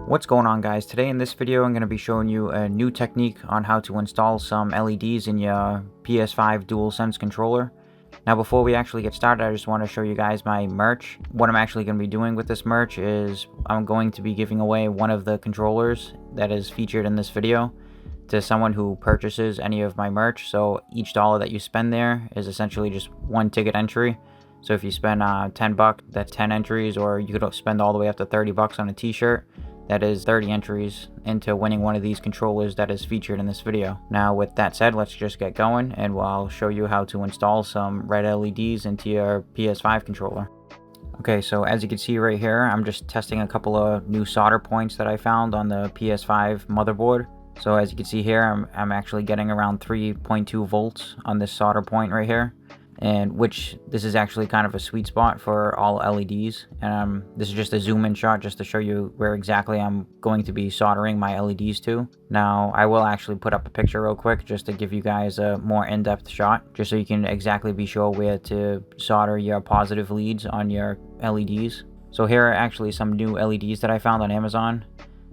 What's going on, guys? Today in this video I'm going to be showing you a new technique on how to install some LEDs in your PS5 DualSense controller. Now before we actually get started, I just want to show you guys my merch. What I'm actually going to be doing with this merch is I'm going to be giving away one of the controllers that is featured in this video to someone who purchases any of my merch. So each dollar that you spend there is essentially just one ticket entry. So if you spend 10 bucks, that's 10 entries, or you could spend all the way up to 30 bucks on a t-shirt. That is 30 entries into winning one of these controllers that is featured in this video. Now with that said, let's just get going and I'll show you how to install some red LEDs into your PS5 controller. Okay, so as you can see right here, I'm just testing a couple of new solder points that I found on the PS5 motherboard. So as you can see here, I'm actually getting around 3.2 volts on this solder point right here. And which this is actually kind of a sweet spot for all LEDs. And this is just a zoom in shot just to show you where exactly I'm going to be soldering my LEDs to. Now I will actually put up a picture real quick just to give you guys a more in-depth shot, just so you can exactly be sure where to solder your positive leads on your LEDs. So here are actually some new LEDs that I found on Amazon.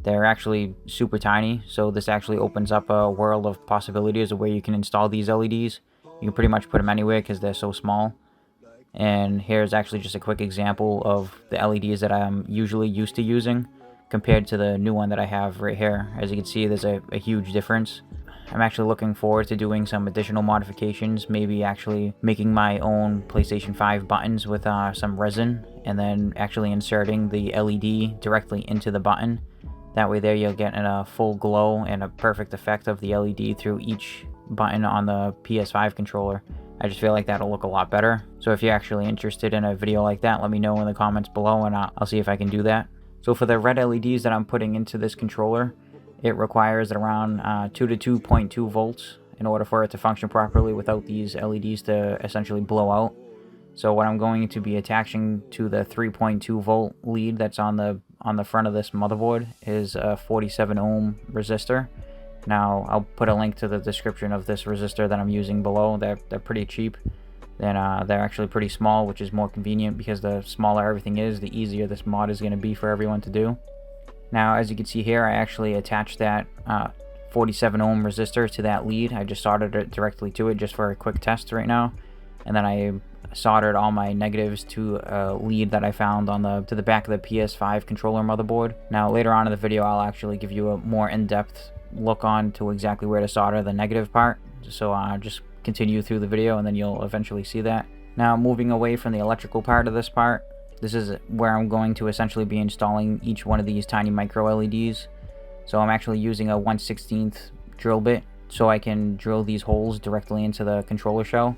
They're actually super tiny, so this actually opens up a world of possibilities of where you can install these LEDs. You can pretty much put them anywhere because they're so small. And here's actually just a quick example of the LEDs that I'm usually used to using compared to the new one that I have right here. As you can see, there's a huge difference. I'm actually looking forward to doing some additional modifications, maybe actually making my own PlayStation 5 buttons with some resin, and then actually inserting the LED directly into the button. That way there you'll get a full glow and a perfect effect of the LED through each button on the PS5 controller. I just feel like that'll look a lot better. So if you're actually interested in a video like that, let me know in the comments below and I'll see if I can do that. So for the red LEDs that I'm putting into this controller, it requires around 2 to 2.2 volts in order for it to function properly without these LEDs to essentially blow out. So what I'm going to be attaching to the 3.2 volt lead that's on the front of this motherboard is a 47 ohm resistor. Now I'll put a link to the description of this resistor that I'm using below. They're pretty cheap, and they're actually pretty small, which is more convenient because the smaller everything is, the easier this mod is going to be for everyone to do. Now as you can see here, I actually attached that 47 ohm resistor to that lead. I just soldered it directly to it just for a quick test right now, and then I soldered all my negatives to a lead that I found to the back of the PS5 controller motherboard. Now later on in the video, I'll actually give you a more in-depth look on to exactly where to solder the negative part. So just continue through the video and then you'll eventually see that. Now moving away from the electrical part of this part, this is where I'm going to essentially be installing each one of these tiny micro LEDs. So I'm actually using a 1/16 drill bit so I can drill these holes directly into the controller shell.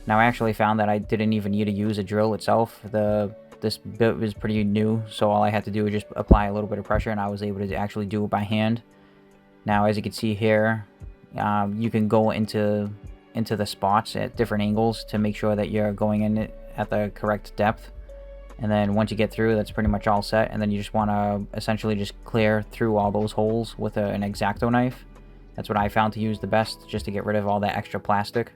Now I actually found that I didn't even need to use a drill itself. This bit was pretty new, so all I had to do was just apply a little bit of pressure and I was able to actually do it by hand. Now as you can see here, you can go into the spots at different angles to make sure that you're going in it at the correct depth. And then once you get through, that's pretty much all set. And then you just want to essentially just clear through all those holes with an X-Acto knife. That's what I found to use the best, just to get rid of all that extra plastic.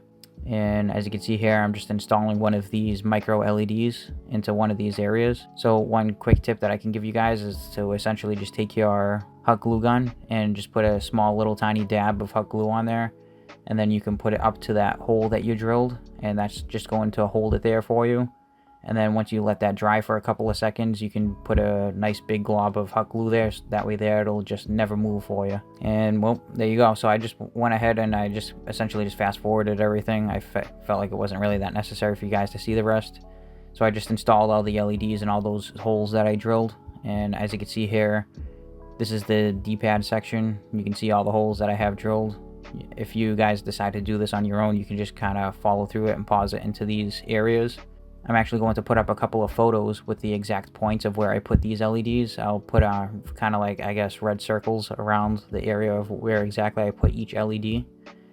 And as you can see here, I'm just installing one of these micro LEDs into one of these areas. So one quick tip that I can give you guys is to essentially just take your hot glue gun and just put a small little tiny dab of hot glue on there, and then you can put it up to that hole that you drilled, and that's just going to hold it there for you. And then once you let that dry for a couple of seconds, you can put a nice big glob of hot glue there, so that way there it'll just never move for you. And well, there you go. So I just went ahead and I just essentially just fast forwarded everything. I felt like it wasn't really that necessary for you guys to see the rest. So I just installed all the LEDs in all those holes that I drilled. And as you can see here, this is the D-pad section. You can see all the holes that I have drilled. If you guys decide to do this on your own, you can just kind of follow through it and pause it into these areas. I'm actually going to put up a couple of photos with the exact points of where I put these LEDs. I'll put kind of like, I guess, red circles around the area of where exactly I put each LED,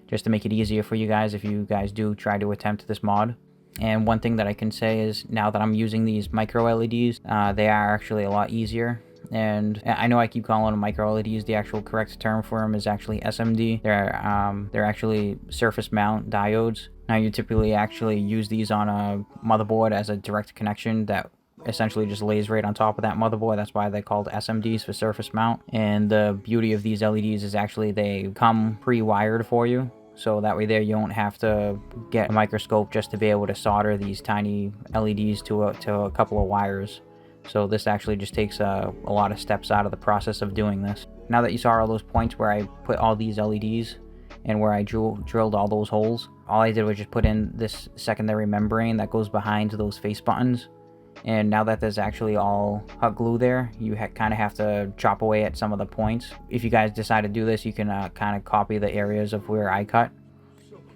just to make it easier for you guys if you guys do try to attempt this mod. And one thing that I can say is, now that I'm using these micro LEDs, they are actually a lot easier. And I know I keep calling them micro LEDs. The actual correct term for them is actually SMD. They're actually surface mount diodes. Now you typically actually use these on a motherboard as a direct connection that essentially just lays right on top of that motherboard. That's why they're called SMDs, for surface mount. And the beauty of these LEDs is actually they come pre-wired for you. So that way there you don't have to get a microscope just to be able to solder these tiny LEDs to a couple of wires. So this actually just takes a lot of steps out of the process of doing this. Now that you saw all those points where I put all these LEDs and where I drilled all those holes, all I did was just put in this secondary membrane that goes behind those face buttons. And now that there's actually all hot glue there, you kind of have to chop away at some of the points. If you guys decide to do this, you can kind of copy the areas of where I cut.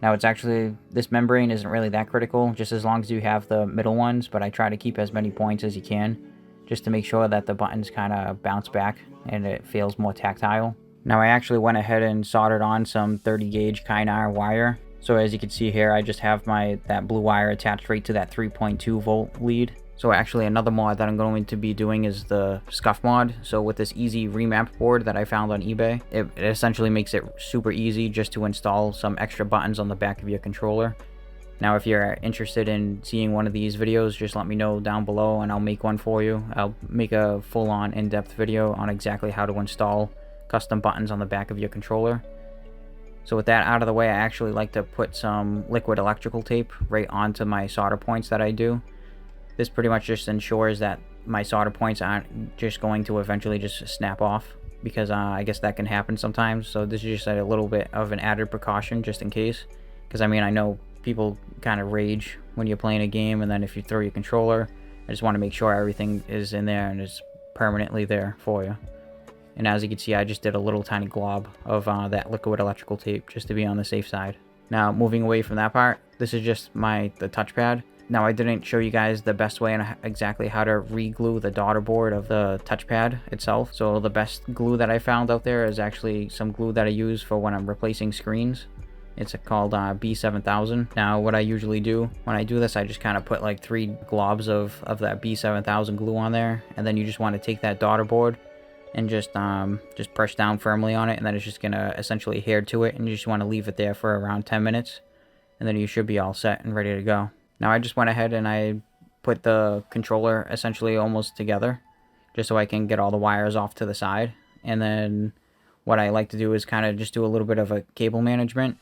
Now it's actually, this membrane isn't really that critical, just as long as you have the middle ones, but I try to keep as many points as you can, just to make sure that the buttons kind of bounce back and it feels more tactile. Now I actually went ahead and soldered on some 30 gauge Kynar wire. So as you can see here, I just have that blue wire attached right to that 3.2 volt lead. So actually another mod that I'm going to be doing is the scuff mod. So with this easy remap board that I found on eBay, it essentially makes it super easy just to install some extra buttons on the back of your controller. Now if you're interested in seeing one of these videos, just let me know down below and I'll make one for you. I'll make a full-on in-depth video on exactly how to install custom buttons on the back of your controller. So with that out of the way, I actually like to put some liquid electrical tape right onto my solder points that I do. This pretty much just ensures that my solder points aren't just going to eventually just snap off, because I guess that can happen sometimes. So this is just a little bit of an added precaution just in case, because I mean, I know people kind of rage when you're playing a game and then if you throw your controller, I just want to make sure everything is in there and is permanently there for you. And as you can see, I just did a little tiny glob of that liquid electrical tape just to be on the safe side. Now moving away from that part, this is just the touchpad. Now I didn't show you guys the best way and exactly how to re-glue the daughter board of the touchpad itself. So the best glue that I found out there is actually some glue that I use for when I'm replacing screens. It's called B7000. Now what I usually do when I do this, I just kind of put like 3 globs of that B7000 glue on there, and then you just want to take that daughter board and just press down firmly on it, and then it's just gonna essentially adhere to it, and you just want to leave it there for around 10 minutes, and then you should be all set and ready to go. Now I just went ahead and I put the controller essentially almost together, just so I can get all the wires off to the side. And then what I like to do is kind of just do a little bit of a cable management.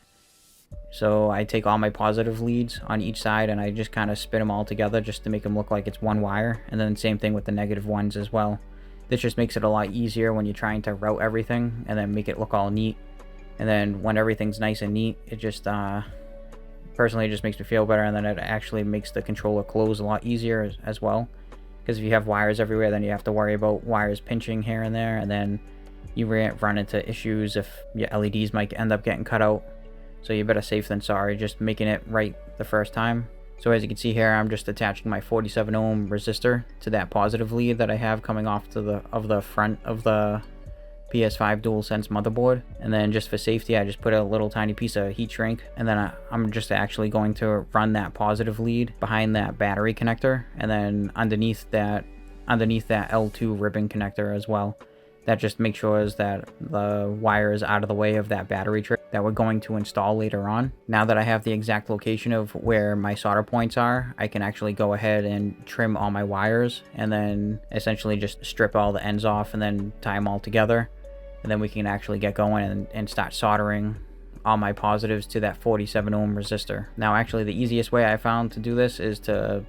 So I take all my positive leads on each side and I just kind of spin them all together just to make them look like it's one wire. And then same thing with the negative ones as well. This just makes it a lot easier when you're trying to route everything and then make it look all neat. And then when everything's nice and neat, it just personally it just makes me feel better, and then it actually makes the controller close a lot easier as well. Because if you have wires everywhere, then you have to worry about wires pinching here and there, and then you run into issues if your LEDs might end up getting cut out. So you're better safe than sorry, just making it right the first time. So as you can see here, I'm just attaching my 47 ohm resistor to that positive lead that I have coming off to the front of the PS5 DualSense motherboard. And then just for safety, I just put a little tiny piece of heat shrink, and then I'm just actually going to run that positive lead behind that battery connector, and then underneath that L2 ribbon connector as well. That just makes sure that the wire is out of the way of that battery tray that we're going to install later on. Now that I have the exact location of where my solder points are, I can actually go ahead and trim all my wires and then essentially just strip all the ends off and then tie them all together. And then we can actually get going and start soldering all my positives to that 47 ohm resistor. Now actually the easiest way I found to do this is to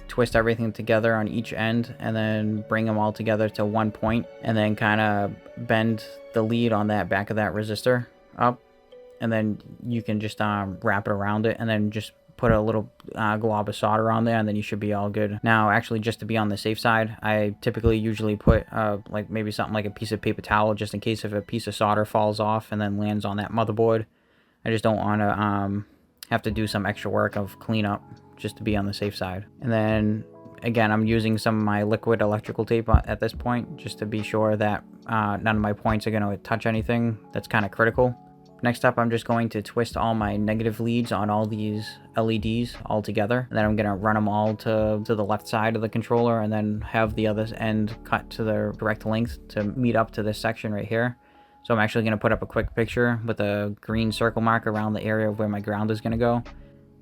twist everything together on each end and then bring them all together to one point, and then kind of bend the lead on that back of that resistor up, and then you can just wrap it around it and then just put a little glob of solder on there, and then you should be all good. Now actually, just to be on the safe side, I typically usually put like maybe something like a piece of paper towel, just in case if a piece of solder falls off and then lands on that motherboard. I just don't want to have to do some extra work of cleanup, just to be on the safe side. And then again, I'm using some of my liquid electrical tape at this point, just to be sure that none of my points are going to touch anything that's kind of critical. Next up, I'm just going to twist all my negative leads on all these LEDs all together, and then I'm going to run them all to the left side of the controller, and then have the other end cut to the correct length to meet up to this section right here. So I'm actually going to put up a quick picture with a green circle mark around the area of where my ground is going to go.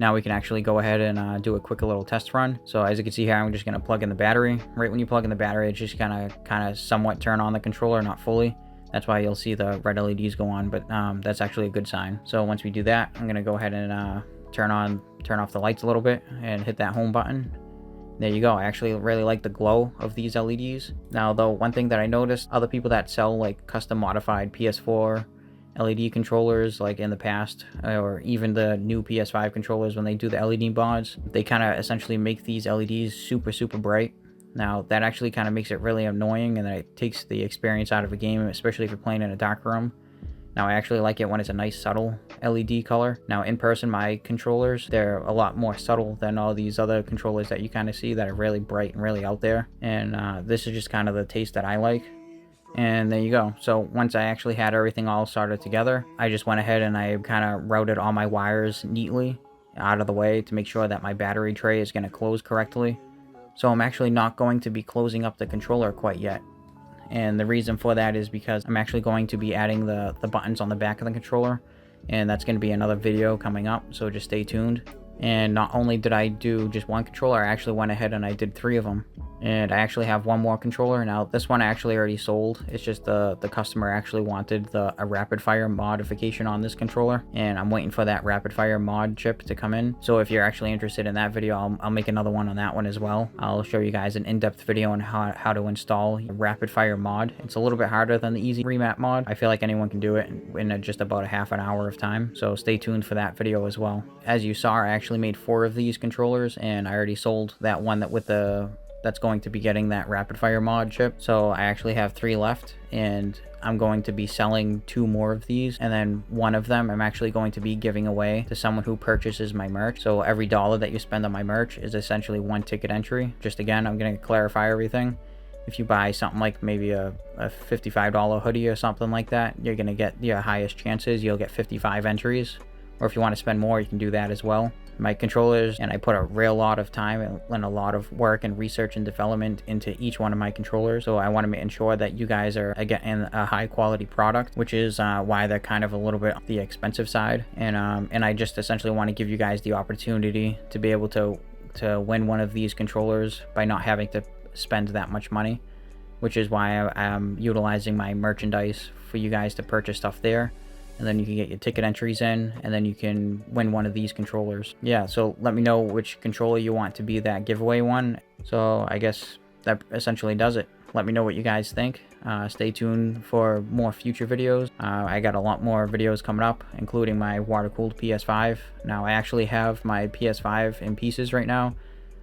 Now we can actually go ahead and do a quick little test run. So as you can see here, I'm just going to plug in the battery. Right when you plug in the battery, it's just kind of somewhat turn on the controller, not fully. That's why you'll see the red LEDs go on, but that's actually a good sign. So once we do that, I'm going to go ahead and turn off the lights a little bit and hit that home button. There you go. I actually really like the glow of these LEDs. Now though, one thing that I noticed, other people that sell like custom modified PS4 LED controllers like in the past, or even the new PS5 controllers, when they do the LED mods, they kind of essentially make these LEDs super bright. Now that actually kind of makes it really annoying, and it takes the experience out of a game, especially if you're playing in a dark room. Now I actually like it when it's a nice subtle LED color. Now in person, my controllers, they're a lot more subtle than all these other controllers that you kind of see that are really bright and really out there. And this is just kind of the taste that I like. And there you go. So once I actually had everything all started together, I just went ahead and I kind of routed all my wires neatly out of the way to make sure that my battery tray is going to close correctly. So I'm actually not going to be closing up the controller quite yet. And the reason for that is because I'm actually going to be adding the buttons on the back of the controller. And that's going to be another video coming up, so just stay tuned. And not only did I do just one controller, I actually went ahead and I did 3 of them. And I actually have one more controller. Now this one I actually already sold. It's just the customer actually wanted a rapid fire modification on this controller, and I'm waiting for that rapid fire mod chip to come in. So if you're actually interested in that video, I'll make another one on that one as well. I'll show you guys an in-depth video on how to install a rapid fire mod. It's a little bit harder than the easy remap mod. I feel like anyone can do it in just about a half an hour of time. So stay tuned for that video as well. As you saw, I actually made 4 of these controllers, and I already sold that one that's going to be getting that rapid fire mod chip. So I actually have 3 left, and I'm going to be selling 2 more of these, and then one of them I'm actually going to be giving away to someone who purchases my merch. So every dollar that you spend on my merch is essentially 1 ticket entry. Just again, I'm going to clarify everything. If you buy something like maybe a $55 hoodie or something like that, you're going to get your highest chances. You'll get 55 entries. Or if you want to spend more, you can do that as well. My controllers, and I put a real lot of time and a lot of work and research and development into each one of my controllers. So I want to ensure that you guys are getting a high quality product, which is why they're kind of a little bit on the expensive side. And I just essentially want to give you guys the opportunity to be able to win one of these controllers by not having to spend that much money, which is why I'm utilizing my merchandise for you guys to purchase stuff there. And then you can get your ticket entries in, and then you can win one of these controllers. Yeah, so let me know which controller you want to be that giveaway one. So I guess that essentially does it. Let me know what you guys think. Stay tuned for more future videos. I got a lot more videos coming up, including my water-cooled PS5. Now I actually have my PS5 in pieces right now.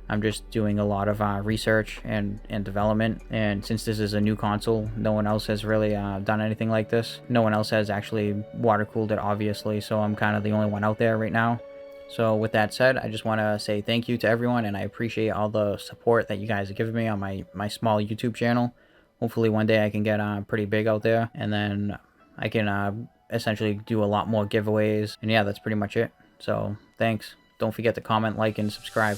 I'm just doing a lot of research and development, and since this is a new console, no one else has really done anything like this. No one else has actually water-cooled it, obviously, so I'm kind of the only one out there right now. So with that said, I just want to say thank you to everyone, and I appreciate all the support that you guys have given me on my small YouTube channel. Hopefully one day I can get pretty big out there, and then I can essentially do a lot more giveaways. And yeah, that's pretty much it. So thanks. Don't forget to comment, like, and subscribe.